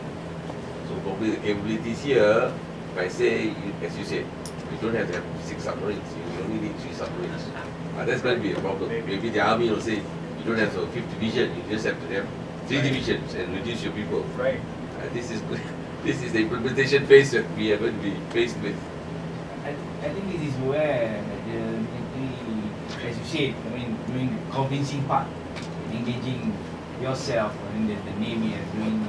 C: So probably the capabilities here, if I say, as you said, you don't have to have 6 submarines, you only need 3 submarines. That's going to be a problem. Maybe the army will say, you don't have a 5th division, you just have to have 3 divisions and reduce your people.
F: Right.
C: This is the implementation phase that we are going to be faced with.
I: I think this is where the military, as you said, I mean, doing the convincing part, engaging yourself, and the Navy and doing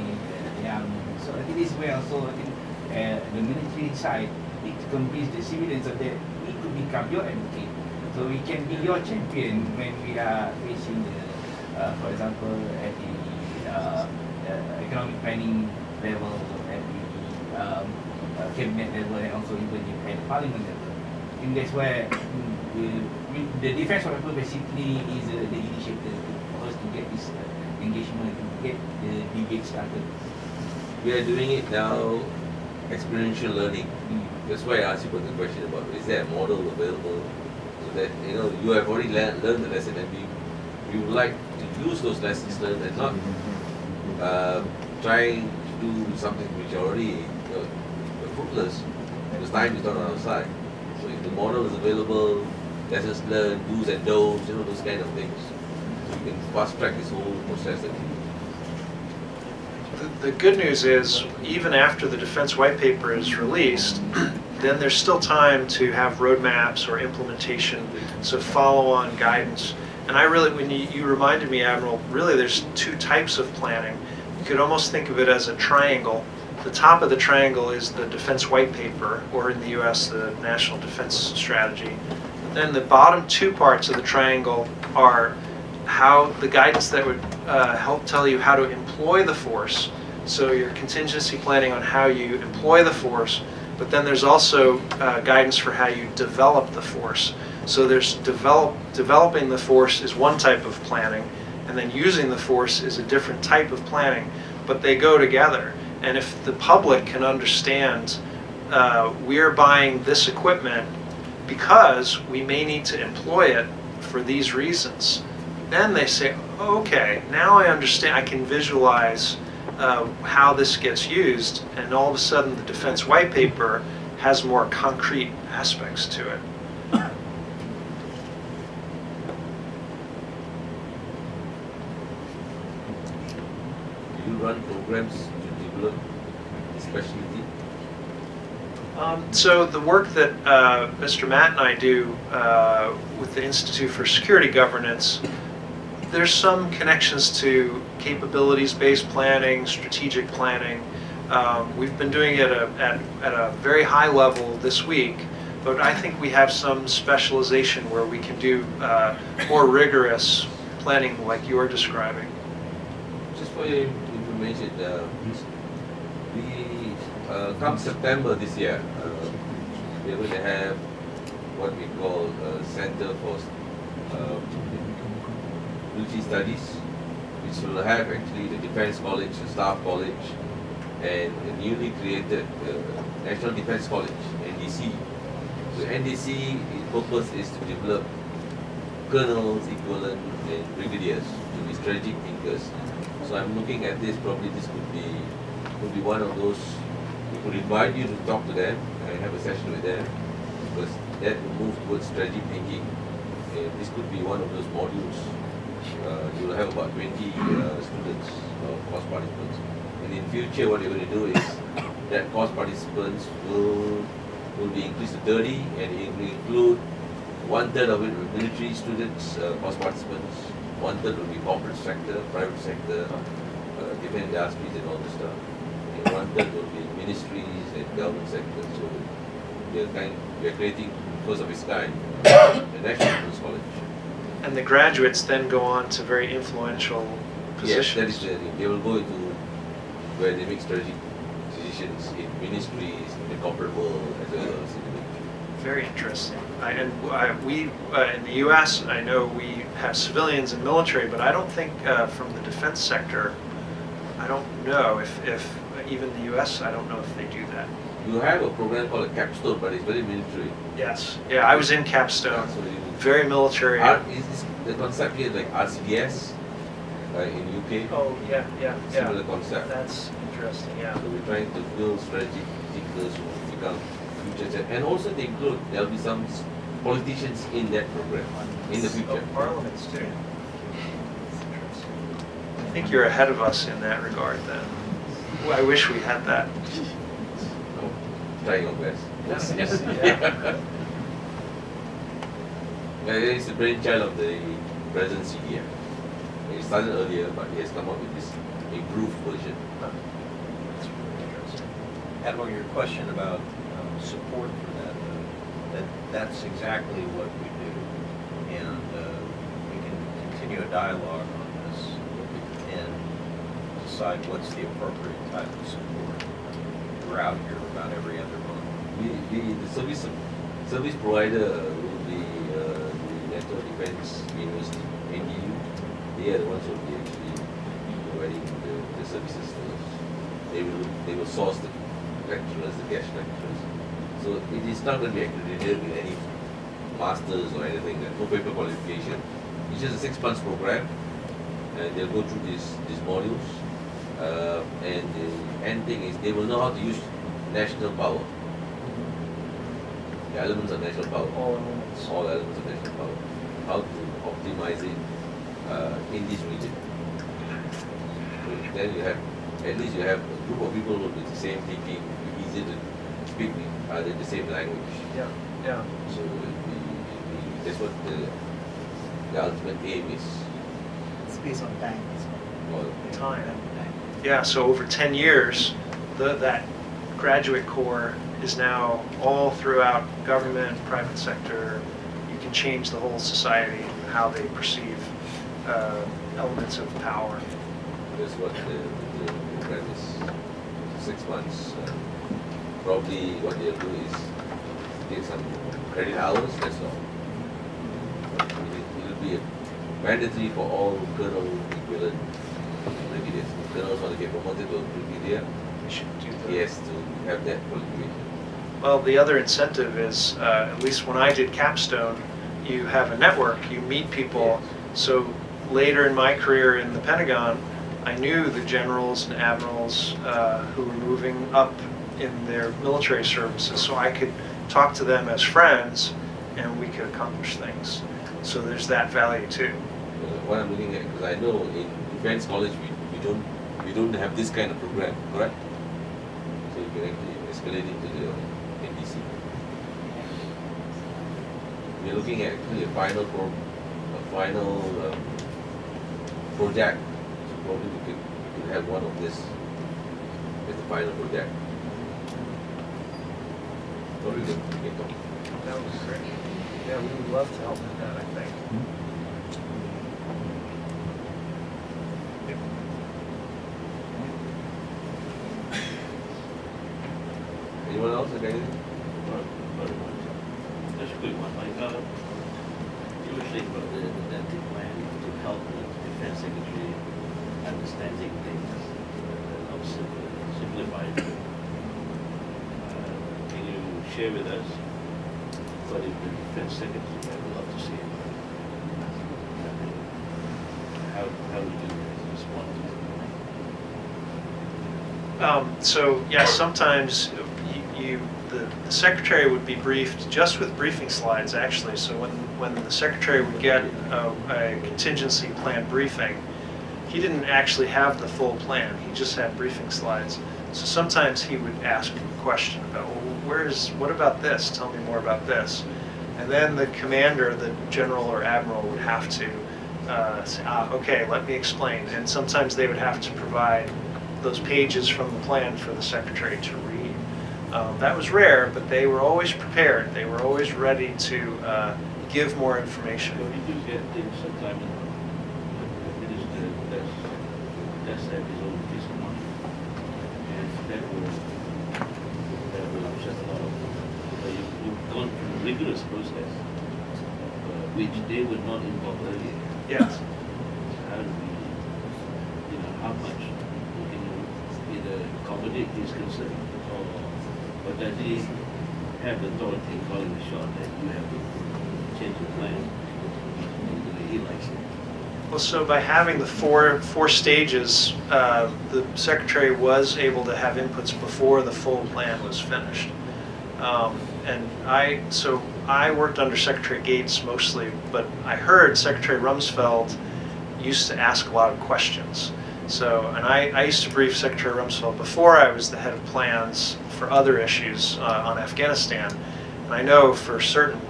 I: the army. So I think this is where also I think the military side needs to convince the civilians that we could become your advocate. So we can be your champion when we are facing the, for example, at the economic planning level, at the cabinet level, and also even at the parliament level. I think that's where the defense of people basically is the initiator for us to get this engagement, to get the debate started.
C: We are doing it now, experiential learning. That's why I asked you about the question about is there a model available so that you have already learned the lesson, and we would like to use those lessons learned and not trying to do something which already fruitless because time is not on our side. So if the model is available, lessons learned, do's and don'ts, those kind of things. So we can fast track this whole process that we do.
B: The good news is, even after the Defense White Paper is released, then there's still time to have roadmaps or implementation, so follow-on guidance. And I really, when you reminded me, Admiral, really there's 2 types of planning. You could almost think of it as a triangle. The top of the triangle is the Defense White Paper, or in the US, the National Defense Strategy. Then the bottom 2 parts of the triangle are how the guidance that would help tell you how to employ the force. So your contingency planning on how you employ the force, but then there's also guidance for how you develop the force. So there's developing the force is one type of planning, and then using the force is a different type of planning, but they go together. And if the public can understand we're buying this equipment because we may need to employ it for these reasons, then they say, oh, okay, now I understand, I can visualize how this gets used, and all of a sudden the Defense White Paper has more concrete aspects to it.
C: Do you run programs to develop the specialty?
B: So the work that Mr. Matt and I do with the Institute for Security Governance, there's some connections to capabilities-based planning, strategic planning. We've been doing it at a very high level this week, but I think we have some specialization where we can do more rigorous planning like you're describing.
C: Just for your information, come September this year, we're going to have what we call a Center for Military Studies, which will have actually the Defense College, the Staff College, and a newly created National Defense College, NDC. So NDC, its purpose is to develop colonels, equivalent, and brigadiers to be strategic thinkers. So I'm looking at this, probably this could be one of those. We could invite you to talk to them and have a session with them, because that will move towards strategic thinking. And this could be one of those modules. You will have about 20 students or course participants. And in future, what you're going to do is that course participants will be increased to 30, and it will include 1/3 of it with military students, course participants. 1/3 will be corporate sector, private sector, defense industries, and all this stuff. And 1/3 will be ministries and government sector. So we are creating first of its kind the National Defense College.
B: And the graduates then go on to very influential positions.
C: Yes, that is the thing. They will go into where they make strategic decisions in ministries, in the corporate world, as well as in the military.
B: Very interesting. We in the U.S., I know we have civilians and military, but I don't think from the defense sector, I don't know if even the U.S., I don't know if they do that.
C: You have a program called a capstone, but it's very military.
B: Yes. Yeah, I was in Capstone.
C: So
B: Very military.
C: is this the concept here like RCDS in UK?
B: Oh, yeah, yeah, yeah.
C: Similar concept.
B: That's interesting, yeah.
C: So we're trying to build strategic thinkers who will become future. And also they include, there'll be some politicians in that program in the future.
B: Oh, parliaments too. I think you're ahead of us in that regard then. Well, I wish we had that.
C: Oh, trying our best.
B: Yes, yeah.
C: It's the brainchild of the presidency here. He started earlier, but he has come up with this improved version.
B: That's really interesting.
H: Admiral, your question about support for that's exactly what we do. And we can continue a dialogue on this and decide what's the appropriate type of support. We're out here about every other month.
C: The service provider will be the National Defense University, NDU. They are the ones who will be actually providing the services to us. They will source the lecturers, the guest lecturers. So it is not going to be accredited with any masters or anything, no paper qualification. It's just a 6 months program, and they'll go through these modules. And the end thing is they will know how to use national power. The elements of national power.
B: All elements.
C: All elements of national power. How to optimize it in this region. So then you have, at least you have a group of people with the same thinking, easy to speak the same language.
B: Yeah, yeah.
C: So that's what the ultimate aim is.
D: It's based on time as well.
C: Well,
B: Time.
D: Time.
B: Yeah, so over 10 years, that graduate corps is now all throughout government, private sector. You can change the whole society and how they perceive elements of power.
C: that's what the program is. 6 months. Probably what they'll do is take some credit hours, that's all. It will be mandatory for all colonel equivalent brigadiers. If colonels want to get promoted to a brigadier,
B: We should do
C: he
B: that.
C: has to have that qualification.
B: Well, the other incentive is, at least when I did Capstone, you have a network, you meet people. So later in my career in the Pentagon, I knew the generals and admirals who were moving up in their military services, so I could talk to them as friends and we could accomplish things. So there's that value too.
C: What I'm looking at, because I know in defense college we don't have this kind of program, correct? So you can actually escalate it to the NDC. We're looking at actually a final project. So probably we could have one of this as the final project. Or we can talk.
B: That was great. Yeah, we would love to help with that, I think.
C: Anyone else have anything?
J: Just a quick one, Mike. You were saying about the dental plan to help the defense secretary understanding things, simplify it. Can you share with us what if the defense secretary, I would love to see it. How would you respond to it?
B: So yeah, sometimes the secretary would be briefed just with briefing slides actually. So when the secretary would get a contingency plan briefing, he didn't actually have the full plan. He just had briefing slides. So sometimes he would ask a question about, well, what about this? Tell me more about this. And then the commander, the general or admiral, would have to say, okay, let me explain. And sometimes they would have to provide those pages from the plan for the secretary to read. That was rare, but they were always prepared. They were always ready to give more information.
J: So we do get things sometimes, the minister does have his own piece of money, and that will upset a lot of people. You've gone through a rigorous process, which they were not involved earlier.
B: Yes.
J: How do we, how much we can either accommodate his concern or But does he have the authority in calling the shot that you have to change the plan the way he likes it?
B: Well, so by having the four stages, the secretary was able to have inputs before the full plan was finished. And I worked under Secretary Gates mostly, but I heard Secretary Rumsfeld used to ask a lot of questions. So, and I used to brief Secretary Rumsfeld before I was the head of plans for other issues on Afghanistan. And I know for certain,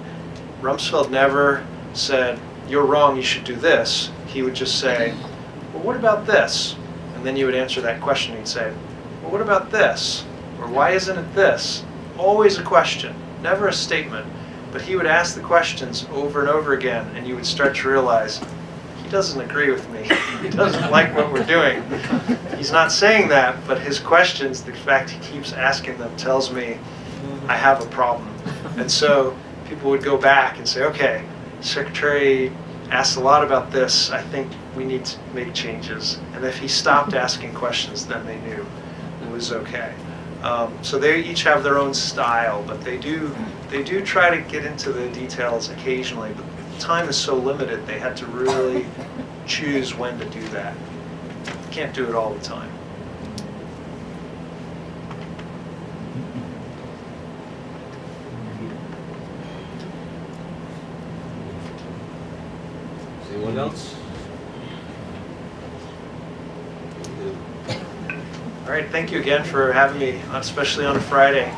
B: Rumsfeld never said, "You're wrong, you should do this." He would just say, "Well, what about this?" And then you would answer that question. He'd say, "Well, what about this?" Or "Why isn't it this?" Always a question, never a statement. But he would ask the questions over and over again, and you would start to realize, he doesn't agree with me. He doesn't like what we're doing. He's not saying that, but his questions, the fact he keeps asking them, tells me I have a problem. And so people would go back and say, okay, Secretary asked a lot about this. I think we need to make changes. And if he stopped asking questions, then they knew it was okay. So they each have their own style, but they do try to get into the details occasionally. But time is so limited, they had to really choose when to do that. Can't do it all the time.
C: Anyone else?
B: All right, thank you again for having me, especially on a Friday.